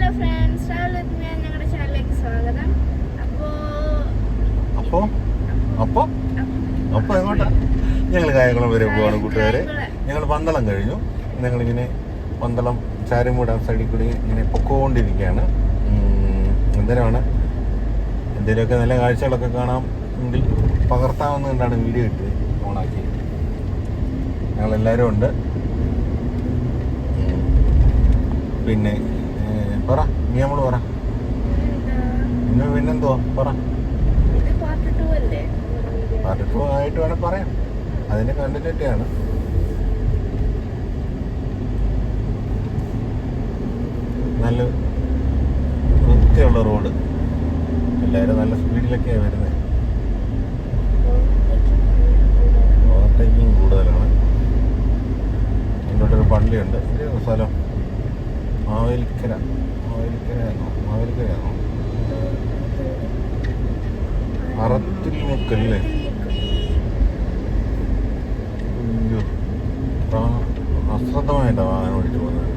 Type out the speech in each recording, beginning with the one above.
Hello friends, ഞങ്ങളുടെ ചാനലിലേക്ക് സ്വാഗതം. അപ്പൊ എങ്ങോട്ടാ? ഞങ്ങൾ കായംകുളം വരെ പോവാണ് കൂട്ടുകാരെ. ഞങ്ങൾ പന്തളം കഴിഞ്ഞു. ഞങ്ങളിങ്ങനെ പന്തളം ചാരുമൂട് സൈഡിൽ കൂടി ഇങ്ങനെ പൊക്കോണ്ടിരിക്കുകയാണ്. എന്തേലുമാണ് എന്തെങ്കിലുമൊക്കെ നല്ല കാഴ്ചകളൊക്കെ കാണാം എങ്കിൽ പകർത്താമെന്നുകൊണ്ടാണ് വീഡിയോ ഇട്ട് ഓണാക്കി. ഞങ്ങളെല്ലാവരും ഉണ്ട്. പിന്നെ പറ, നീ നമ്മൾ പറ ഇന്ന് പിന്നെന്തോ പറ. പാർട്ട് 2 ആയിട്ട് വേണം പറയാം. അതിന്റെ കണ്ടിന്യൂറ്റിയാണ്. നല്ല വൃത്തിയുള്ള റോഡ്. എല്ലാവരും നല്ല സ്പീഡിലൊക്കെയാണ് വരുന്നത്. ഓവർടേക്കിങ് കൂടുതലാണ്. ഇങ്ങോട്ടൊരു പള്ളിയുണ്ട്. ഇത് സ്ഥലം മാവേലിക്കരയാണോ അറത്തിൽ മുക്കല്ലേ? അശ്രദ്ധമായിട്ടാണ് വാഹനം ഓടിച്ചു പോകുന്നത്.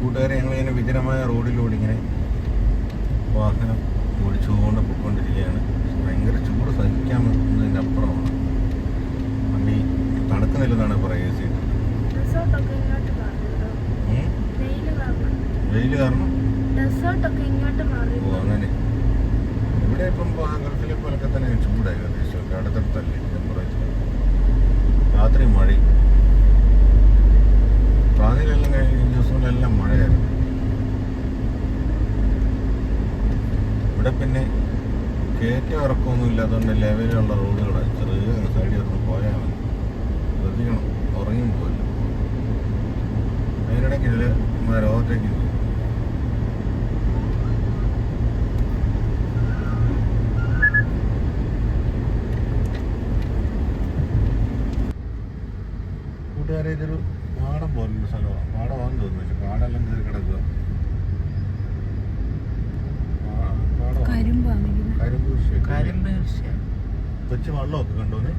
കൂട്ടുകാരെ, ഞങ്ങളിങ്ങനെ വിജനമായ റോഡിലൂടെ ഇങ്ങനെ വാഹനം ഓടിച്ചുകൊണ്ട് പൊയ്ക്കൊണ്ടിരിക്കുകയാണ്. ഭയങ്കര ചൂട് സഹിക്കാമെന്നതിൻ്റെ അപ്പുറമാണ്. വണ്ടി തണുക്കുന്നില്ലെന്നാണ് പറയുക. വെയില് കാരണം അങ്ങനെ ഇവിടെ ഇപ്പം ഗൾഫിലെ പോലൊക്കെ തന്നെ ചൂടായി. ഏകദേശമൊക്കെ അടുത്തടുത്തല്ലേ ടെമ്പറേച്ചർ. രാത്രി മഴ. പ്രാതിലെല്ലാം കഴിഞ്ഞ ദിവസങ്ങളിലെല്ലാം മഴയായിരുന്നു. ഇവിടെ പിന്നെ കയറ്റം ഇറക്കമൊന്നും ഇല്ലാത്തതുകൊണ്ട് ലെവലുള്ള റോഡുകളാണ്. ചെറിയ സൈഡിൽ ഒന്ന് പോയാൽ മതി. ശ്രദ്ധിക്കണം, ഉറങ്ങിയും പോയില്ല. അതിനിടയ്ക്ക് ഇതിൽ ഓവർടേക്ക് ചെയ്തു. കൂട്ടുകാരെ, ഇതൊരു പാടം പോലൊരു സ്ഥലമാണ്. പാടമാണെന്ന് തോന്നുന്നു. പക്ഷെ പാടെല്ലാം കയറി കിടക്കുക. കരിമ്പ് കൃഷി. കൊച്ചു വെള്ളമൊക്കെ കണ്ടോന്ന്.